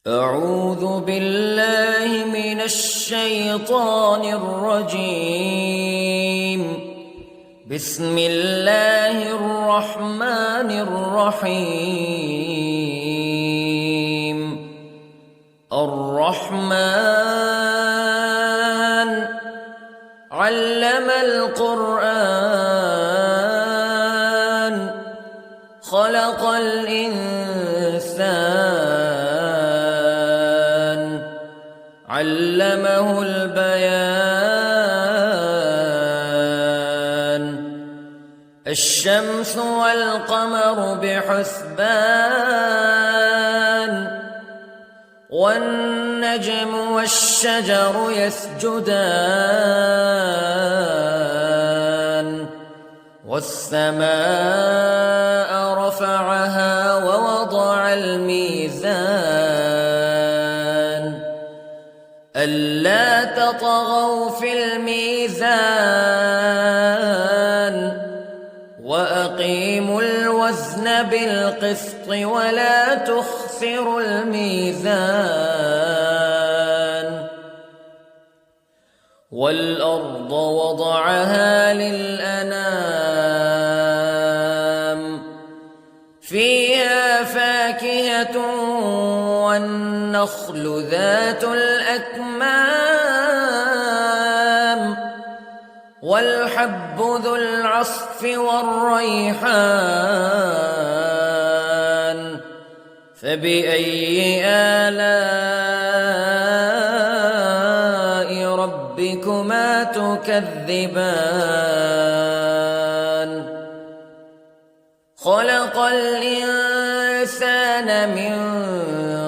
أعوذ بالله من الشيطان الرجيم. بسم الله الرحمن الرحيم. الرحمن علم القرآن خلق الإنسان علمه البيان. الشمس والقمر بحسبان والنجم والشجر يسجدان والسماء رفعها ووضع الميزان ألا تطغوا في الميزان وأقيموا الوزن بالقسط ولا تخسروا الميزان. والأرض وضعها للأنام فيها فاكهة والنخل ذات الأكمام والحب ذو العصف والريحان فبأي آلاء ربكما تكذبان. خلق الإنسان من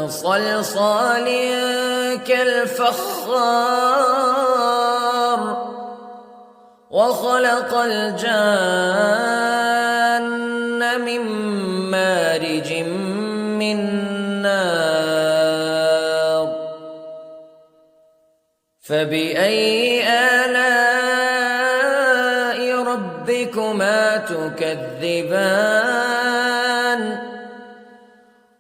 صلصال كالفخار وخلق الجان من مارج من نار فبأي آلاء ربكما تكذبان.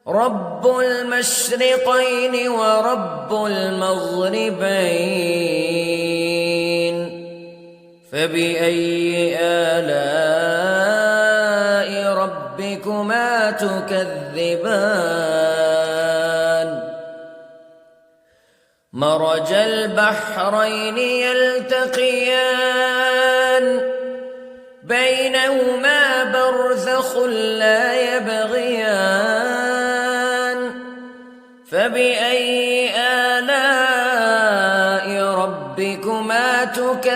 رب المشرقين ورب المغربين فبأي آلاء ربكما تكذبان. مرج البحرين يلتقيان بينهما برزخ لا يبغيان فبأي آلاء ربكما تكذبان.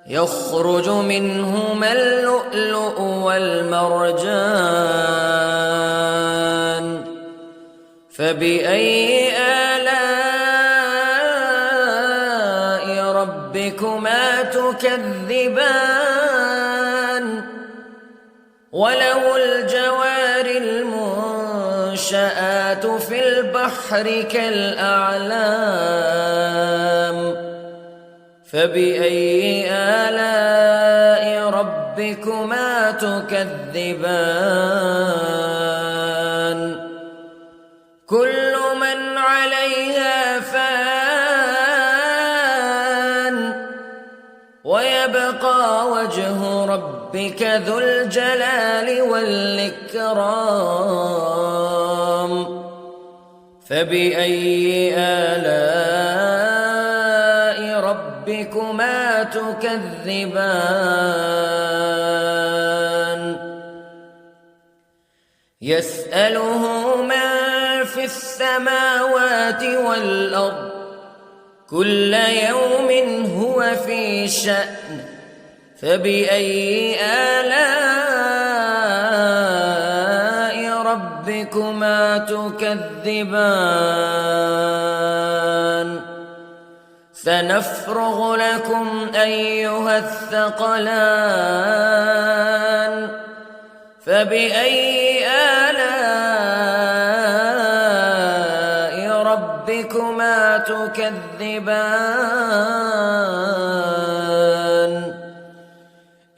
يخرج منهما اللؤلؤ والمرجان فبأي آلاء ربكما تكذبان. وله الجوار المنشآت في البحر كالأعلام فبأي آلاء ربكما تكذبان. كل من عليها فان ويبقى وجه ربك ذو الجلال والإكرام فبأي آلاء ربكما تكذبان. يسأله من في السماوات والأرض كل يوم هو في شأن فبأي آلاء ربكما تكذبان. سنفرغ لكم أيها الثقلان فبأي آلاء ربكما تكذبان.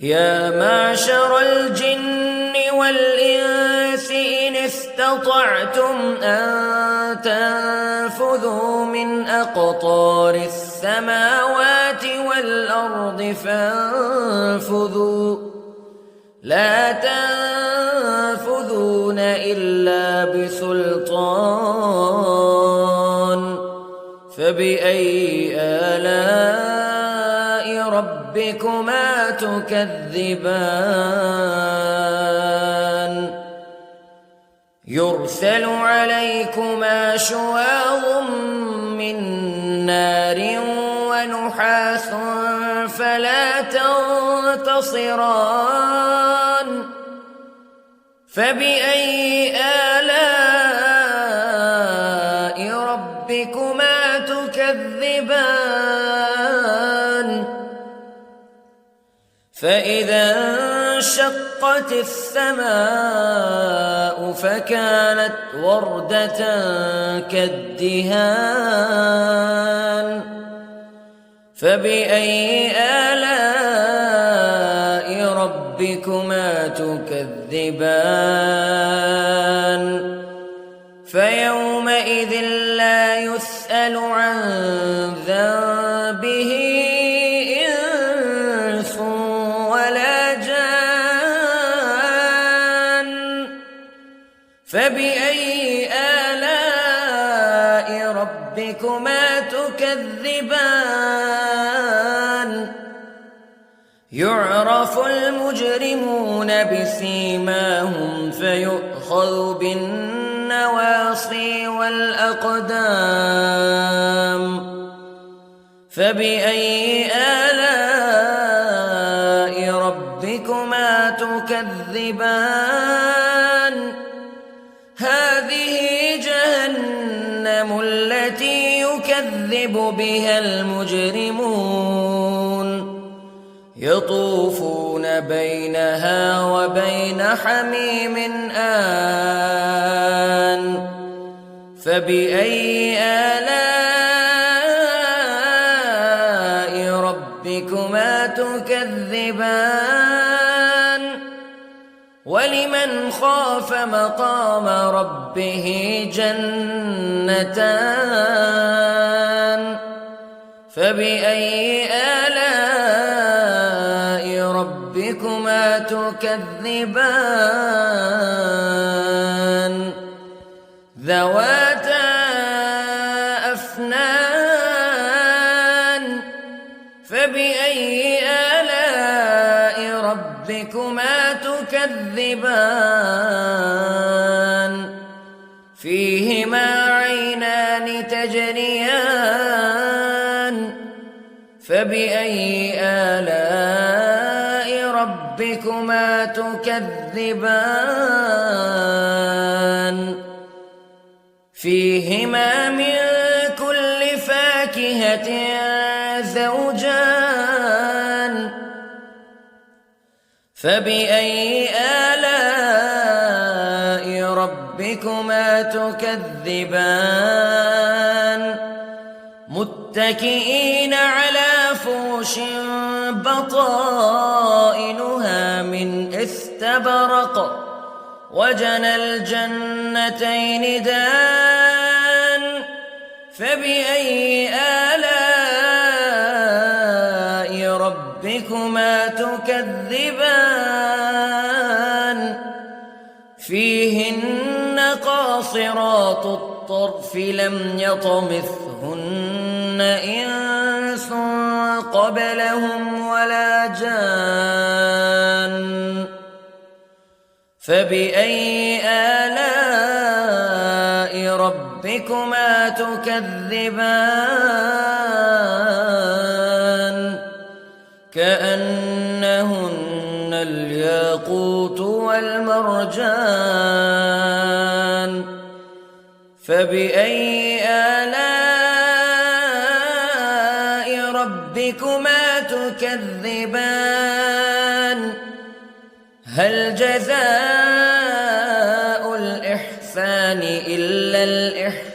يا معشر الجن والإنس استطعتم أن تنفذوا من أقطار السماوات والأرض فانفذوا لا تنفذون إلا بسلطان فبأي آلاء ربكما تكذبان يرسل عليكما شواظ من نار ونحاس فلا تنتصران فبأي آلاء ربكما تكذبان فإذا انشقت السماء فكانت وردة كالدهان فبأي آلاء ربكما تكذبان فيومئذ لا يسأل عن ذنبه إنس ولا جان فبأي آلاء ربكما تكذبان يعرف المجرمون بسيماهم فيؤخذ بالنواصي والأقدام فبأي آلاء ربكما تكذبان هذه جهنم التي يكذب بها المجرمون يطوفون بينها وبين حميم آن فبأي آلاء ربكما تكذبان ولمن خاف مقام ربه جنتان فبأي آلاء ربكما تكذبان ذواتا أفنان فبأي آلاء ربكما تكذبان فيهما عينان تجريان فبأي آلاء ربكما تكذبان فيهما من كل فاكهة زوجان فبأي آلاء ربكما تكذبان متكئين على فرش بطائنها من استبرق وجنى الجنتين دان فبأي آلاء ربكما تكذبان فيهن قاصرات الطرف لم يطمثهن إنس قبلهم ولا جان فبأي آلاء ربكما تكذبان كأنهن الياقوت والمرجان فبأي آلاء ربكما تكذبان هل جزاء الإحسان إلا الإحسان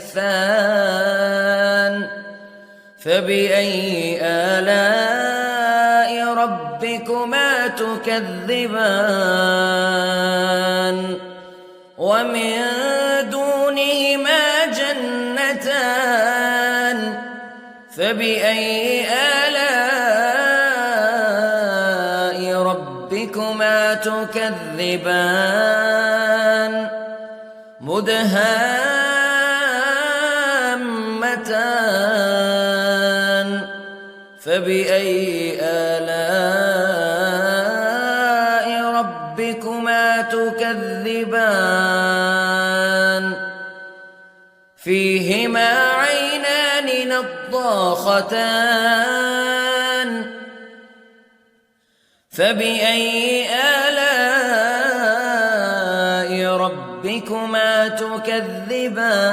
فبأي آلاء ربكما تكذبان ومن دونهما جنتان فبأي آلاء ربكما تكذبان مدهامتان فبأي آلاء ربكما تكذبان فيهما عينان نضاختان فبأي آلاء ربكما تكذبان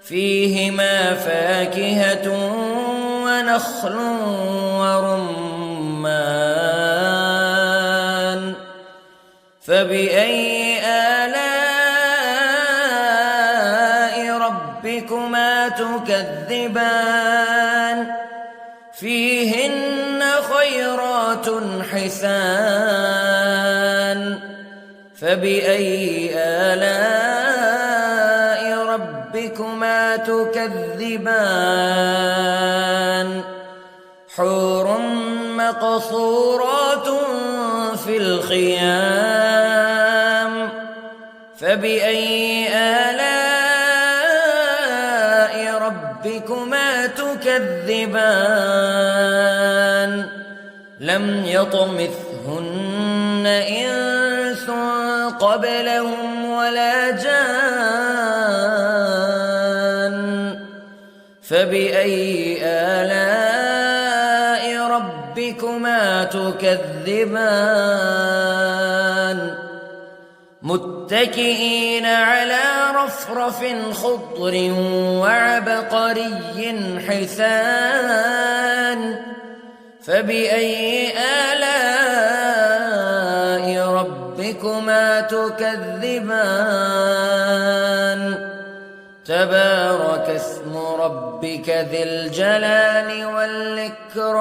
فيهما فاكهة ونخل ورمان فبأي آلاء ربكما تكذبان فيهن خيرات حسان فبأي آلاء ربكما تكذبان حور مقصورات في الخيام فبأي آلاء ربكما تكذبان لم يطمثهن إنس قبلهم ولا جان فبأي آلاء ربكما تكذبان متكئين على رفرف خضر وعبقري حسان فبأي آلاء ربكما تكذبان تبارك اسم ربك ذي الجلال والإكرام